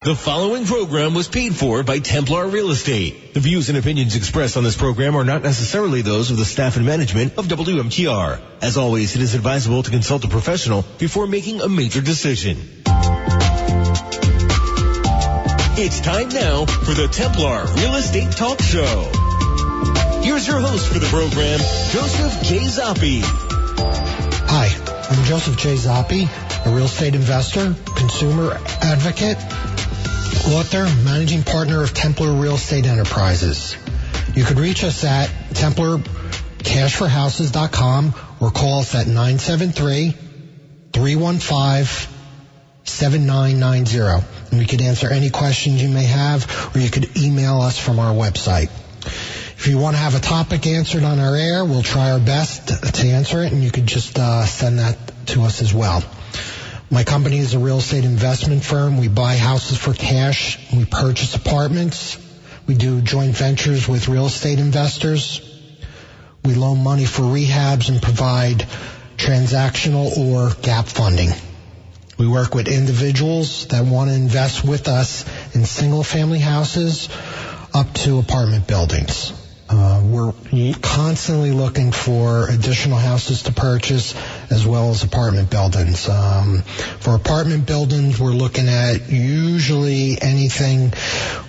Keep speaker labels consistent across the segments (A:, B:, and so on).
A: The following program was paid for by Templar Real Estate. The views and opinions expressed on this program are not necessarily those of the staff and management of WMTR. As always, it is advisable to consult a professional before making a major decision. It's time now for the Templar Real Estate Talk Show. Here's your host for the program, Joseph J. Zoppi.
B: Hi, I'm Joseph J. Zoppi, a real estate investor, consumer advocate, author, managing partner of Templar Real Estate Enterprises. You could reach us at templarcashforhouses.com or call us at 973-315-7990. And we could answer any questions you may have, or you could email us from our website. If you want to have a topic answered on our air, we'll try our best to answer it, and you could just send that to us as well. My company is a real estate investment firm. We buy houses for cash. We purchase apartments. We do joint ventures with real estate investors. We loan money for rehabs and provide transactional or gap funding. We work with individuals that want to invest with us in single-family houses up to apartment buildings. We're constantly looking for additional houses to purchase as well as apartment buildings. For apartment buildings, we're looking at usually anything.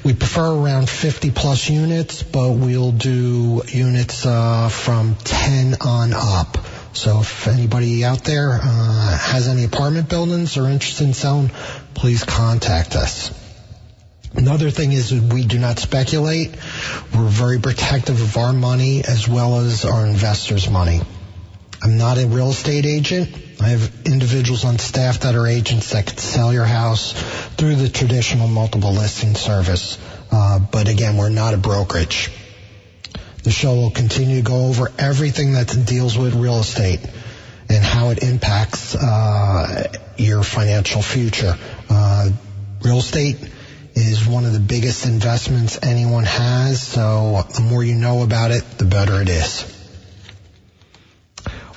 B: We prefer around 50 plus units, but we'll do units from 10 on up. So if anybody out there has any apartment buildings or interested in selling, please contact us. Another thing is we do not speculate. We're very protective of our money as well as our investors' money. I'm not a real estate agent. I have individuals on staff that are agents that can sell your house through the traditional multiple listing service. But again, we're not a brokerage. The show will continue to go over everything that deals with real estate and how it impacts your financial future. Real estate is one of the biggest investments anyone has, so the more you know about it, the better it is.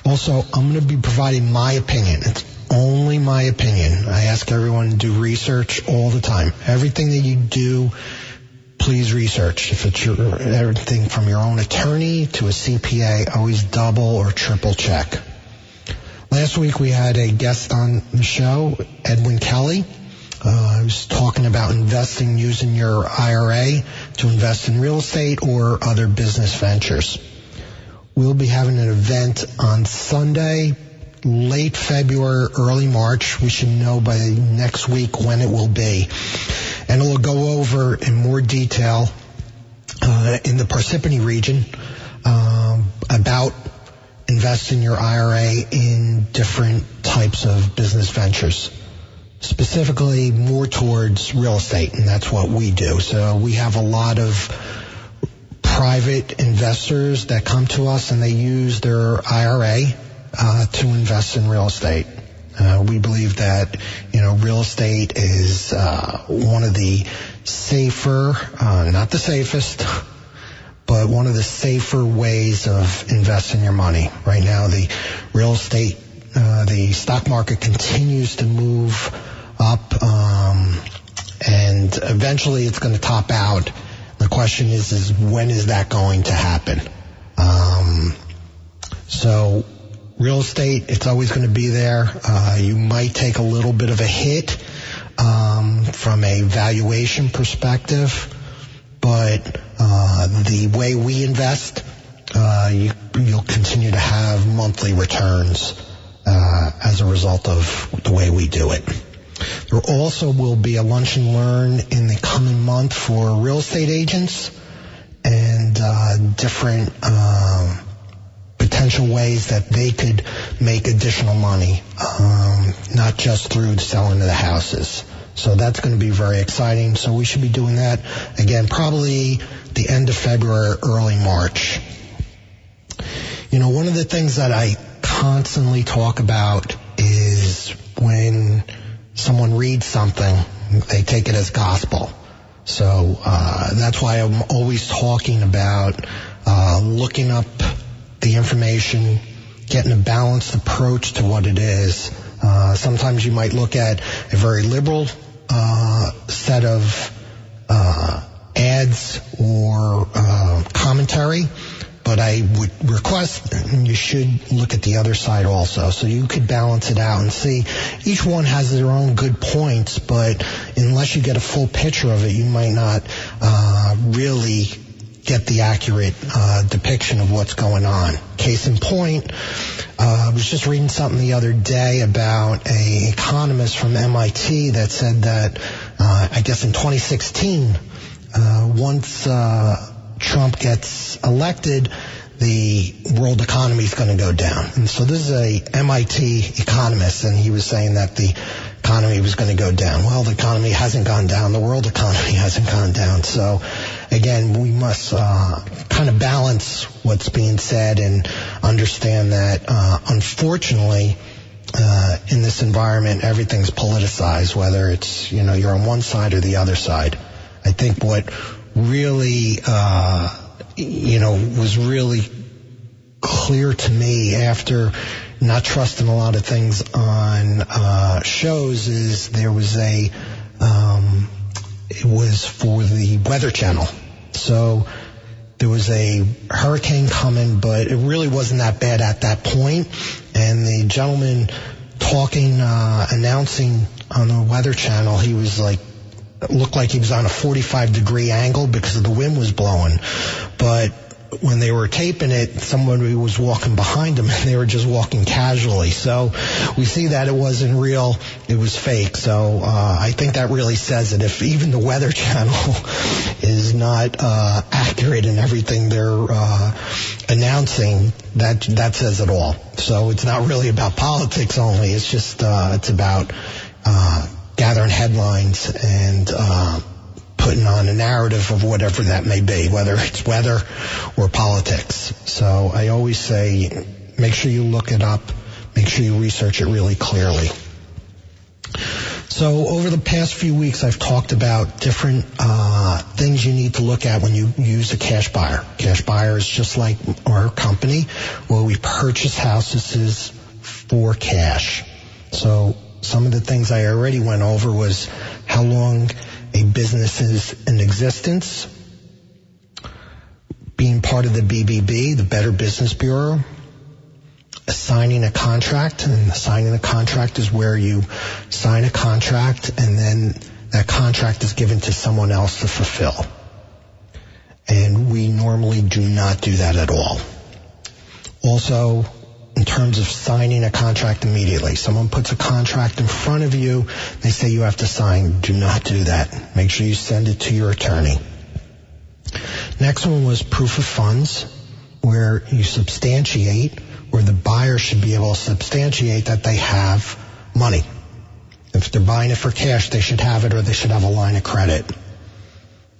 B: Also, I'm going to be providing my opinion. It's only my opinion. I ask everyone to do research all the time. Everything that you do, please research. If it's everything from your own attorney to a CPA, always double or triple check. Last week we had a guest on the show, Edwin Kelly. I was talking about investing using your IRA to invest in real estate or other business ventures. We'll be having an event on Sunday, late February, early March. We should know by next week when it will be. And it will go over in more detail in the Parsippany region about investing your IRA in different types of business ventures. Specifically more towards real estate, and that's what we do. So we have a lot of private investors that come to us and they use their IRA to invest in real estate. We believe that, real estate is one of the safer, not the safest, but one of the safer ways of investing your money. Right now, the real estate, the stock market continues to move up, and eventually it's going to top out. The question is when is that going to happen? So real estate, it's always going to be there. You might take a little bit of a hit from a valuation perspective, but the way we invest, you'll continue to have monthly returns as a result of the way we do it. There also will be a lunch and learn in the coming month for real estate agents and different potential ways that they could make additional money, not just through selling of the houses. So that's going to be very exciting. So we should be doing that, again, probably the end of February, early March. One of the things that I constantly talk about is when someone reads something, they take it as gospel. So that's why I'm always talking about looking up the information, getting a balanced approach to what it is. Sometimes you might look at a very liberal set of ads or commentary, but I would request you should look at the other side also, so you could balance it out and see. Each one has their own good points, but unless you get a full picture of it, you might not really get the accurate depiction of what's going on. Case in point, I was just reading something the other day about an economist from MIT that said that I guess in 2016, once Trump gets elected, the world economy is going to go down. And so this is a MIT economist, and he was saying that the economy was going to go down. Well, the economy hasn't gone down. The world economy hasn't gone down. So, again, we must kind of balance what's being said and understand that, unfortunately, in this environment, everything's politicized, whether it's, you're on one side or the other side. I think what really, was really clear to me after not trusting a lot of things on shows is there was it was for the Weather Channel. So there was a hurricane coming, but it really wasn't that bad at that point. And the gentleman announcing on the Weather Channel, he was looked like he was on a 45-degree angle because the wind was blowing. But when they were taping it, somebody was walking behind them, and they were just walking casually. So we see that it wasn't real, it was fake. So I think that really says it. If even the Weather Channel is not accurate in everything they're announcing, that says it all. So it's not really about politics only. It's just it's about gathering headlines and putting on a narrative of whatever that may be, whether it's weather or politics. So I always say, make sure you look it up, make sure you research it really clearly. So over the past few weeks, I've talked about different things you need to look at when you use a cash buyer. Cash buyer is just like our company, where we purchase houses for cash. So some of the things I already went over was how long a business is in existence, being part of the BBB, the Better Business Bureau, signing a contract, and signing a contract is where you sign a contract and then that contract is given to someone else to fulfill. And we normally do not do that at all. Also, in terms of signing a contract immediately. Someone puts a contract in front of you, they say you have to sign. Do not do that. Make sure you send it to your attorney. Next one was proof of funds, where you substantiate, where the buyer should be able to substantiate that they have money. If they're buying it for cash, they should have it, or they should have a line of credit.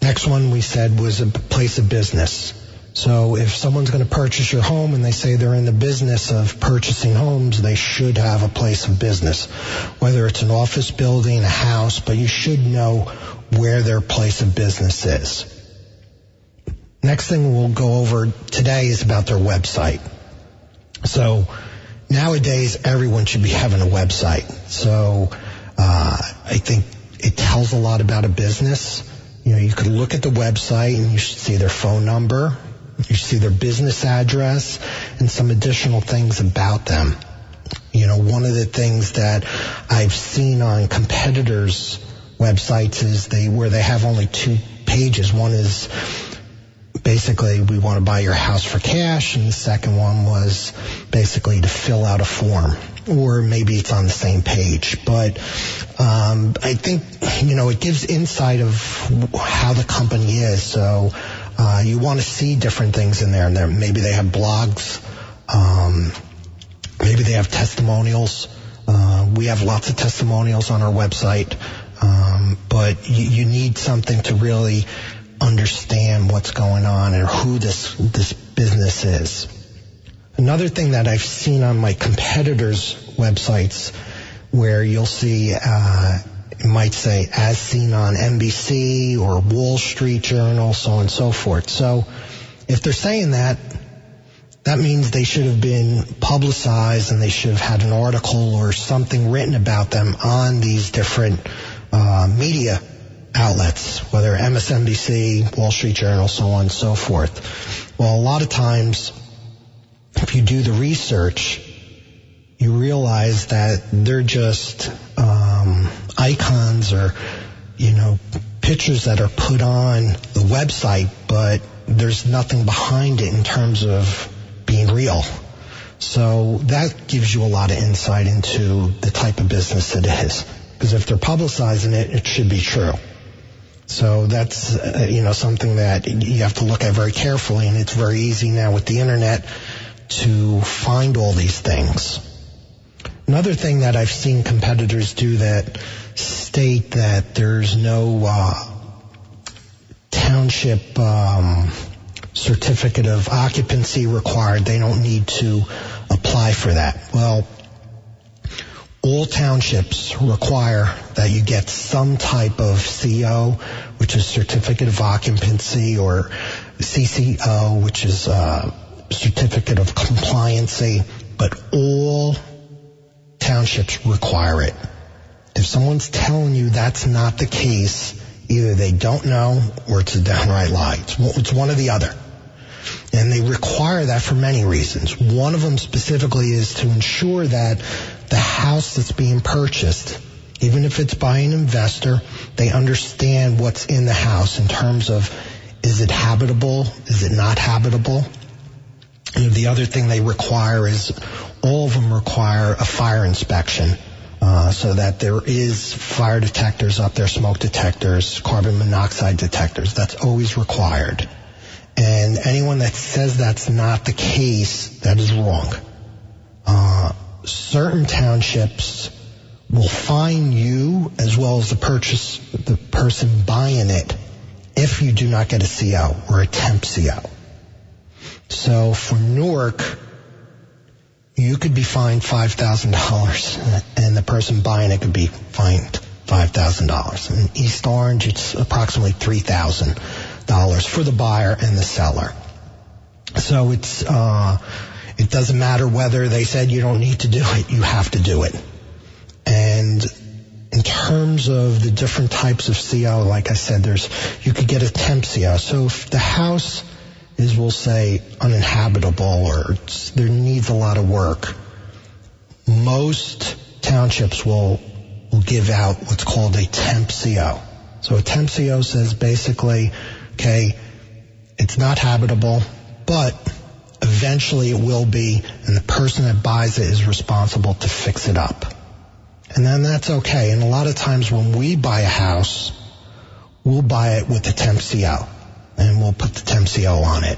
B: Next one we said was a place of business. So if someone's going to purchase your home and they say they're in the business of purchasing homes, they should have a place of business, whether it's an office building, a house, but you should know where their place of business is. Next thing we'll go over today is about their website. So nowadays, everyone should be having a website. So I think it tells a lot about a business. You could look at the website and you should see their phone number. You see their business address and some additional things about them. One of the things that I've seen on competitors' websites is where they have only 2 pages. One is basically, we want to buy your house for cash, and the second one was basically to fill out a form. Or maybe it's on the same page. But I think, it gives insight of how the company is. So you want to see different things in there. And maybe they have blogs. Maybe they have testimonials. We have lots of testimonials on our website. But you need something to really understand what's going on and who this business is. Another thing that I've seen on my competitors' websites, where you'll see, it might say, as seen on NBC or Wall Street Journal, so on and so forth. So if they're saying that means they should have been publicized and they should have had an article or something written about them on these different media outlets, whether MSNBC, Wall Street Journal, so on and so forth. Well, a lot of times, if you do the research, you realize that they're just icons or, pictures that are put on the website, but there's nothing behind it in terms of being real. So that gives you a lot of insight into the type of business it is. Because if they're publicizing it, it should be true. So that's, something that you have to look at very carefully, and it's very easy now with the internet to find all these things. Another thing that I've seen competitors do that state that there's no township certificate of occupancy required. They don't need to apply for that. Well, all townships require that you get some type of CO, which is certificate of occupancy, or CCO, which is certificate of compliancy, but all townships require it. If someone's telling you that's not the case, either they don't know or it's a downright lie. It's one or the other. And they require that for many reasons. One of them specifically is to ensure that the house that's being purchased, even if it's by an investor, they understand what's in the house in terms of, is it habitable? Is it not habitable? And the other thing they require is, all of them require a fire inspection, so that there is fire detectors up there, smoke detectors, carbon monoxide detectors. That's always required. And anyone that says that's not the case, that is wrong. Certain townships will fine you as well as the person buying it if you do not get a CO or a temp CO. So for Newark, you could be fined $5,000 and the person buying it could be fined $5,000. In East Orange, it's approximately $3,000 for the buyer and the seller. So it doesn't matter whether they said you don't need to do it, you have to do it. And in terms of the different types of CO, like I said, you could get a temp CO. So if the house is, we'll say, uninhabitable or there needs a lot of work, most townships will give out what's called a temp CO. So a temp CO says basically, okay, it's not habitable, but eventually it will be, and the person that buys it is responsible to fix it up. And then that's okay. And a lot of times when we buy a house, we'll buy it with the temp CO, and we'll put the temp CO on it.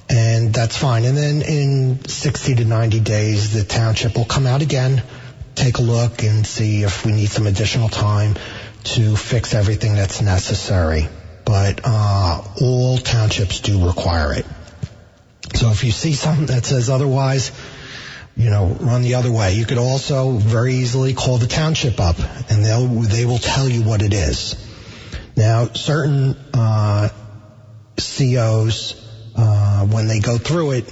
B: And that's fine. And then in 60 to 90 days, the township will come out again, take a look and see if we need some additional time to fix everything that's necessary. But all townships do require it. So if you see something that says otherwise, run the other way. You could also very easily call the township up, and they will tell you what it is. Now, certain COs, when they go through it,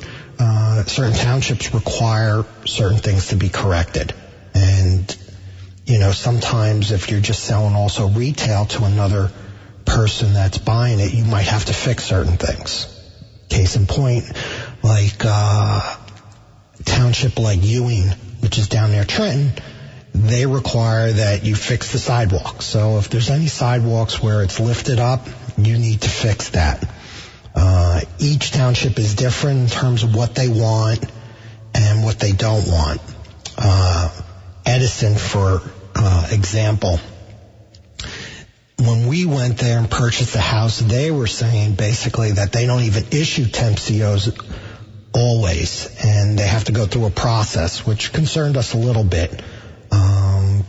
B: certain townships require certain things to be corrected. And, sometimes if you're just selling also retail to another person that's buying it, you might have to fix certain things. Case in point, like township like Ewing, which is down near Trenton, they require that you fix the sidewalks. So if there's any sidewalks where it's lifted up, you need to fix that. Each township is different in terms of what they want and what they don't want. Edison, for example, when we went there and purchased the house, they were saying basically that they don't even issue temp COs always, and they have to go through a process, which concerned us a little bit.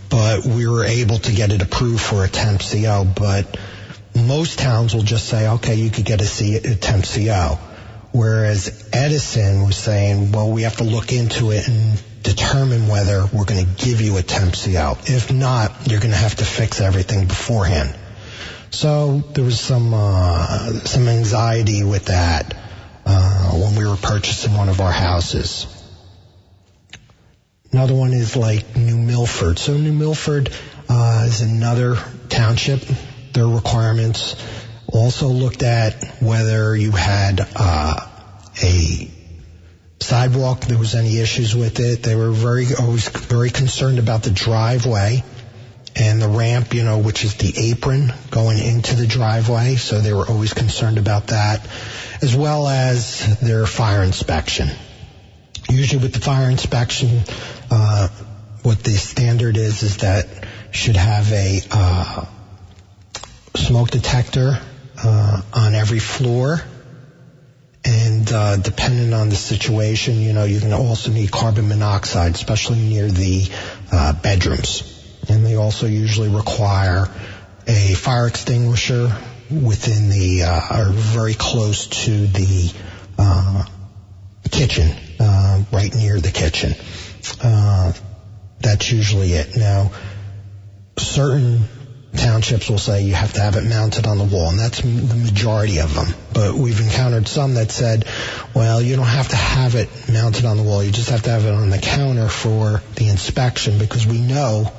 B: But we were able to get it approved for a temp CO, but most towns will just say, okay, you could get a temp CO. Whereas Edison was saying, well, we have to look into it and determine whether we're going to give you a temp CO. If not, you're going to have to fix everything beforehand. So there was some anxiety with that when we were purchasing one of our houses. Another one is like New Milford. So New Milford, is another township. Their requirements also looked at whether you had a sidewalk, there was any issues with it. They were always very concerned about the driveway and the ramp, which is the apron going into the driveway. So they were always concerned about that, as well as their fire inspection. Usually with the fire inspection, what the standard is that you should have a smoke detector on every floor. And depending on the situation, you can also need carbon monoxide, especially near the bedrooms. And they also usually require a fire extinguisher within or very close to the kitchen, right near the kitchen. That's usually it. Now, certain townships will say you have to have it mounted on the wall, and that's the majority of them. But we've encountered some that said, well, you don't have to have it mounted on the wall. You just have to have it on the counter for the inspection, because we know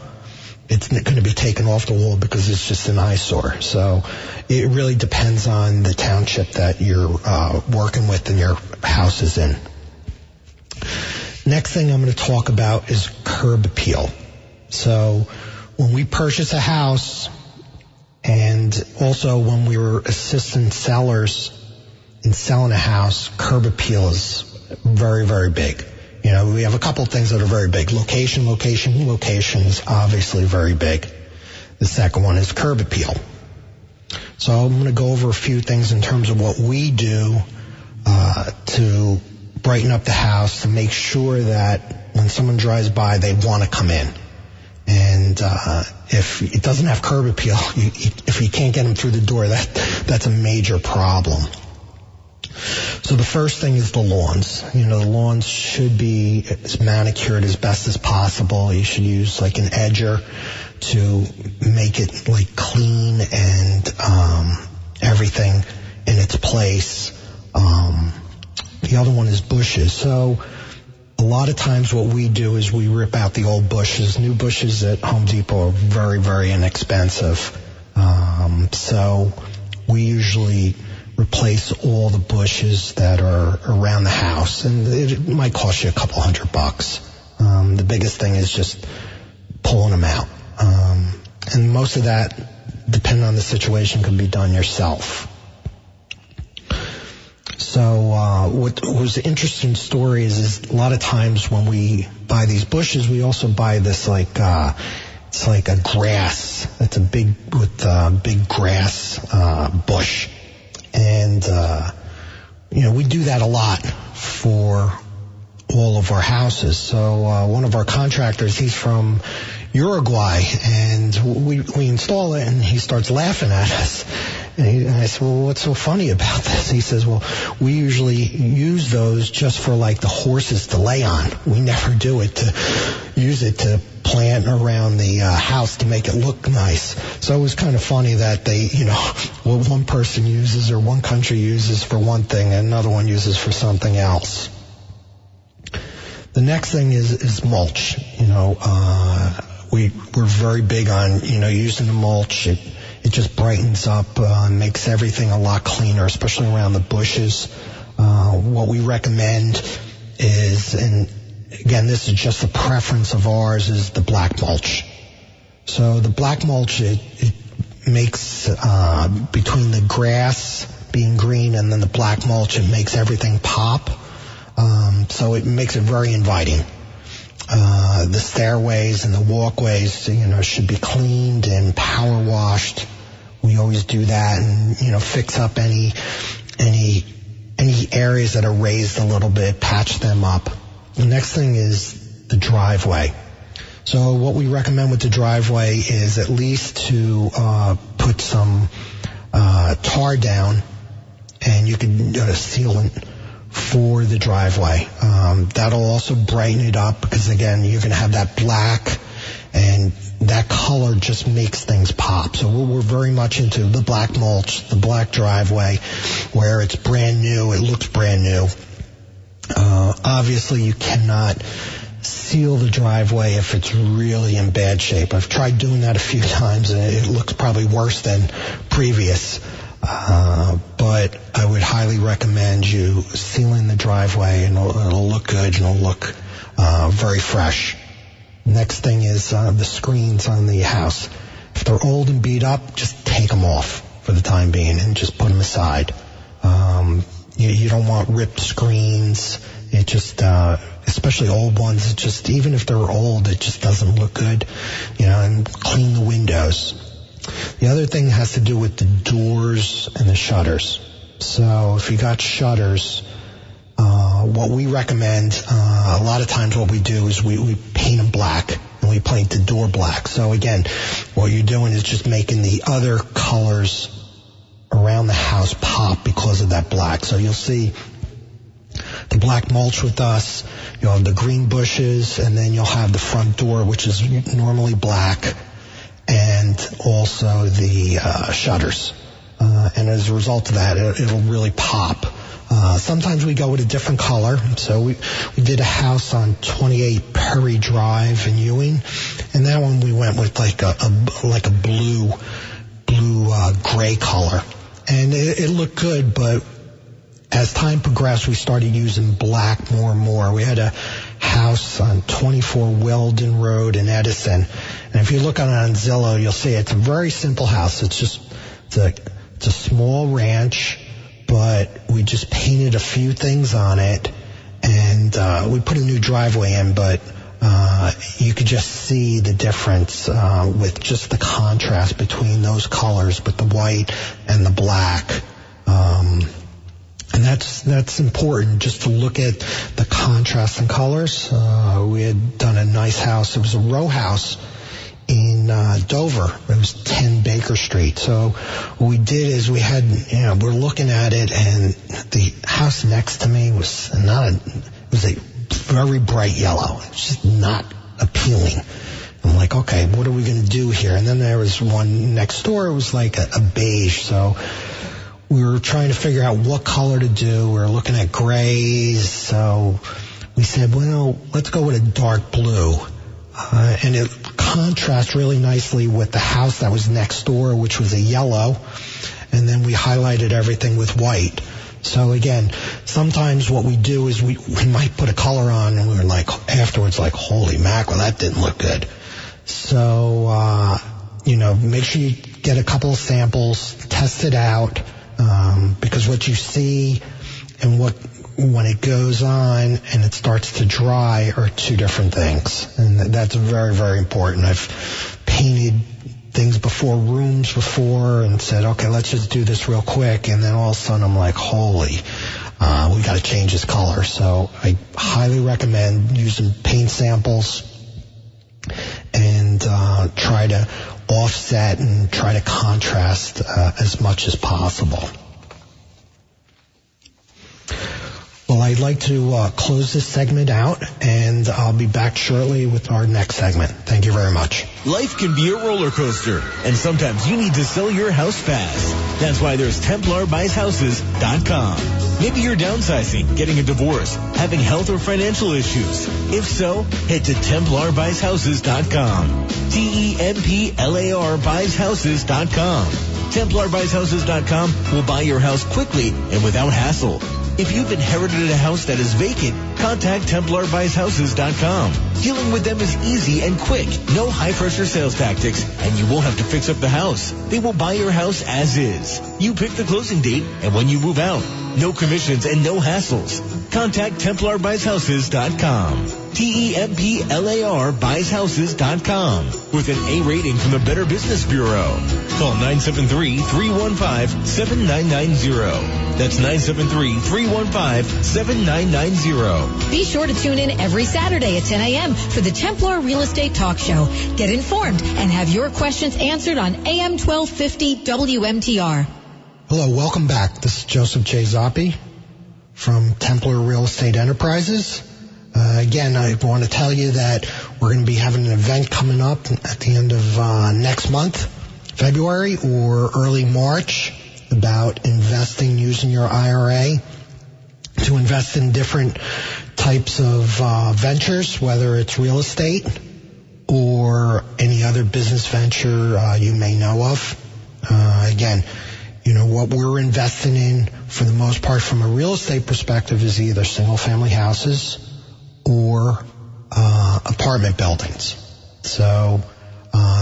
B: it's going to be taken off the wall because it's just an eyesore. So it really depends on the township that you're working with and your house is in. Next thing I'm going to talk about is curb appeal. So when we purchase a house, and also when we were assistant sellers in selling a house, curb appeal is very, very big. We have a couple of things that are very big. Location is obviously very big. The second one is curb appeal. So I'm going to go over a few things in terms of what we do to brighten up the house, to make sure that when someone drives by, they want to come in. And if it doesn't have curb appeal, if you can't get them through the door, that's a major problem. So the first thing is the lawns. The lawns should be as manicured as best as possible. You should use like an edger to make it like clean and everything in its place. The other one is bushes. So a lot of times what we do is we rip out the old bushes. New bushes at Home Depot are very, very inexpensive. So we usually replace all the bushes that are around the house, and it might cost you a couple $100. The biggest thing is just pulling them out. And most of that, depending on the situation, can be done yourself. So what was an interesting story is a lot of times when we buy these bushes, we also buy this it's like a grass. It's a big grass bush. And, we do that a lot for all of our houses. So one of our contractors, he's from Uruguay, and we install it, and he starts laughing at us. And I said, well, what's so funny about this? He says, well, we usually use those just for like the horses to lay on. We never do it to use it to plant around the house to make it look nice. So it was kind of funny that they, what one person uses or one country uses for one thing and another one uses for something else. The next thing is mulch. We're very big on, using the mulch. It just brightens up, makes everything a lot cleaner, especially around the bushes. What we recommend is, and again, this is just a preference of ours, is the black mulch. So the black mulch, it makes, between the grass being green and then the black mulch, it makes everything pop. So it makes it very inviting. The stairways and the walkways, should be cleaned and power washed. We always do that, and, fix up any areas that are raised a little bit, patch them up. The next thing is the driveway. So what we recommend with the driveway is at least to put some tar down, and you can do a sealant for the driveway. That'll also brighten it up, because again, you're going to have that black, and that color just makes things pop. So we're very much into the black mulch, the black driveway, where it's brand new, it looks brand new. Obviously you cannot seal the driveway if it's really in bad shape. I've tried doing that a few times, and it looks probably worse than previous. But I would highly recommend you sealing the driveway, and it'll look good, and it'll look very fresh. Next thing is the screens on the house. If they're old and beat up, just take them off for the time being and just put them aside. You don't want ripped screens. It just, especially old ones, it just, even if they're old, it just doesn't look good. And clean the windows. The other thing has to do with the doors and the shutters. So if you got shutters, what we recommend, a lot of times what we do is we paint them black, and we paint the door black. So again, what you're doing is just making the other colors around the house pop because of that black. So you'll see the black mulch with us, you'll have the green bushes, and then you'll have the front door, which is normally black, and also the shutters. And as a result of that, it'll really pop. Sometimes we go with a different color. So we did a house on 28 Perry Drive in Ewing, and that one we went with like a blue gray color. And it looked good, but as time progressed, we started using black more and more. We had a house on 24 Weldon Road in Edison, and if you look on it on Zillow, you'll see it's a very simple house. It's a small ranch, but we just painted a few things on it, and we put a new driveway in, but you could just see the difference with just the contrast between those colors, with the white and the black. And that's important, just to look at the contrast in colors. We had done a nice house. It was a row house in Dover. It was 10 Baker Street. So what we did is we're looking at it, and the house next to me was a very bright yellow. It's just not appealing. I'm like, okay, what are we going to do here? And then there was one next door. It was like a beige. So we were trying to figure out what color to do. We were looking at grays. So we said, well, let's go with a dark blue. And it contrasts really nicely with the house that was next door, which was a yellow. And then we highlighted everything with white. So again, sometimes what we do is we might put a color on, and we were like, afterwards, like, holy mackerel, that didn't look good. So, make sure you get a couple of samples, test it out, because what you see and when it goes on and it starts to dry are two different things. And that's very, very important. I've painted things rooms before, and said, okay, let's just do this real quick. And then all of a sudden I'm like, holy, we got to change this color. So I highly recommend using paint samples and try to offset and try to contrast as much as possible. Well, I'd like to close this segment out, and I'll be back shortly with our next segment. Thank you very much.
A: Life can be a roller coaster, and sometimes you need to sell your house fast. That's why there's TemplarBuysHouses.com. Maybe you're downsizing, getting a divorce, having health or financial issues. If so, head to TemplarBuysHouses.com. TEMPLAR BuysHouses.com. TemplarBuysHouses.com will buy your house quickly and without hassle. If you've inherited a house that is vacant, contact TemplarBuysHouses.com. Dealing with them is easy and quick. No high-pressure sales tactics, and you won't have to fix up the house. They will buy your house as is. You pick the closing date and when you move out. No commissions and no hassles. Contact TemplarBuysHouses.com. TEMPLAR BuysHouses.com with an A rating from the Better Business Bureau. Call 973-315-7990. That's 973-315-7990.
C: Be sure to tune in every Saturday at 10 a.m. for the Templar Real Estate Talk Show. Get informed and have your questions answered on AM 1250 WMTR.
B: Hello, welcome back. This is Joseph J. Zoppi from Templar Real Estate Enterprises. Again, I want to tell you that we're going to be having an event coming up at the end of next month, February or early March, about investing using your IRA to invest in different types of ventures, whether it's real estate or any other business venture you may know of. Again, what we're investing in for the most part from a real estate perspective is either single-family houses or apartment buildings. So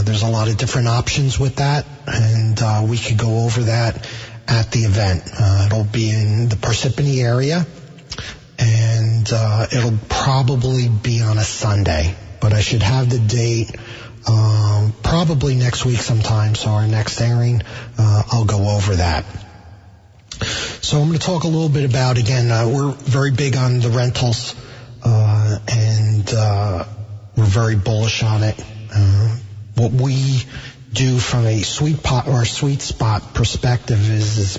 B: there's a lot of different options with that, and we could go over that at the event. It'll be in the Parsippany area, and it'll probably be on a Sunday, but I should have the date probably next week sometime, so our next airing, I'll go over that. So I'm going to talk a little bit about, again, we're very big on the rentals, and we're very bullish on it. What we do from a sweet spot perspective is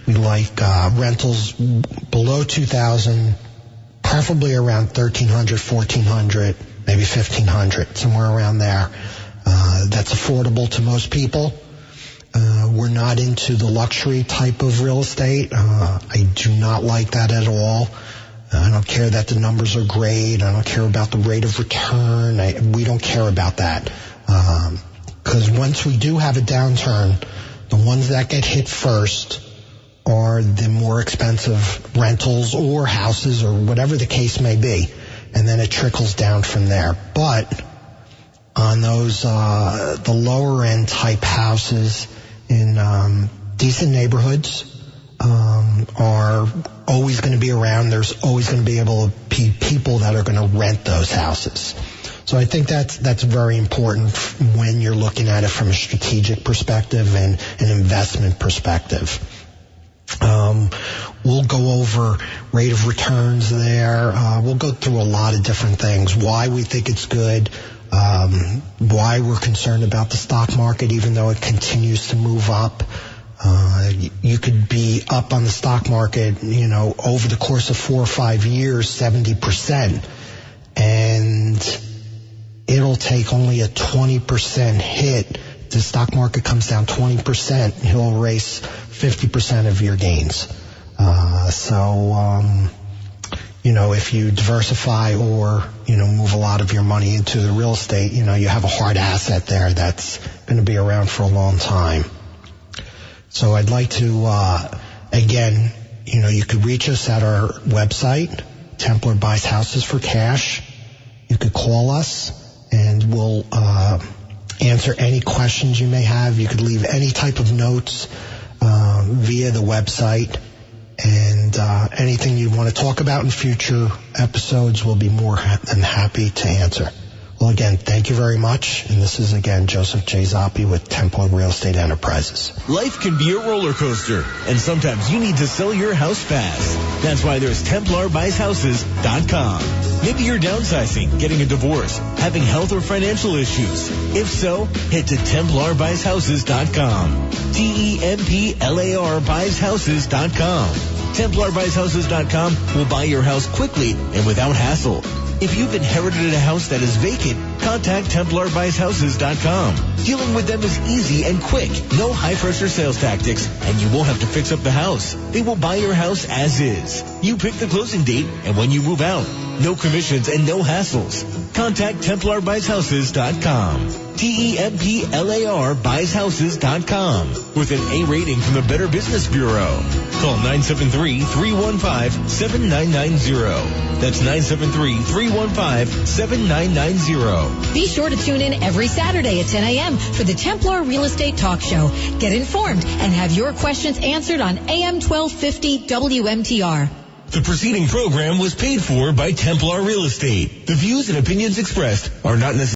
B: we like rentals below 2,000, preferably around 1,300, 1,400, maybe 1,500, somewhere around there. That's affordable to most people. We're not into the luxury type of real estate. I do not like that at all. I don't care that the numbers are great. I don't care about the rate of return. We don't care about that. Because once we do have a downturn, the ones that get hit first are the more expensive rentals or houses or whatever the case may be. And then it trickles down from there. But on those, the lower end type houses in, decent neighborhoods, are always going to be around. There's always going to be able to be people that are going to rent those houses. So I think that's very important when you're looking at it from a strategic perspective and an investment perspective. We'll go over rate of returns there. We'll go through a lot of different things, why we think it's good, why we're concerned about the stock market even though it continues to move up. You could be up on the stock market, over the course of 4 or 5 years, 70%, and it'll take only a 20% hit. The stock market comes down 20%, he'll erase 50% of your gains. If you diversify or, move a lot of your money into the real estate, you have a hard asset there that's going to be around for a long time. So I'd like to, again, you could reach us at our website, Templar Buys Houses for Cash. You could call us and we'll answer any questions you may have. You could leave any type of notes via the website, and anything you want to talk about in future episodes, we'll be more than happy to answer. Well, again, thank you very much. And this is, again, Joseph J. Zappi with Templar Real Estate Enterprises.
A: Life can be a roller coaster, and sometimes you need to sell your house fast. That's why there's TemplarBuysHouses.com. Maybe you're downsizing, getting a divorce, having health or financial issues. If so, head to TemplarBuysHouses.com. TemplarBuysHouses.com. TemplarBuysHouses.com will buy your house quickly and without hassle. If you've inherited a house that is vacant, contact TemplarBuysHouses.com. Dealing with them is easy and quick. No high-pressure sales tactics, and you won't have to fix up the house. They will buy your house as is. You pick the closing date and when you move out. No commissions and no hassles. Contact TemplarBuysHouses.com. TemplarBuysHouses.com with an A rating from the Better Business Bureau. Call 973-315-7990. That's 973-315-7990.
C: Be sure to tune in every Saturday at 10 a.m. for the Templar Real Estate Talk Show. Get informed and have your questions answered on AM 1250 WMTR.
A: The preceding program was paid for by Templar Real Estate. The views and opinions expressed are not necessarily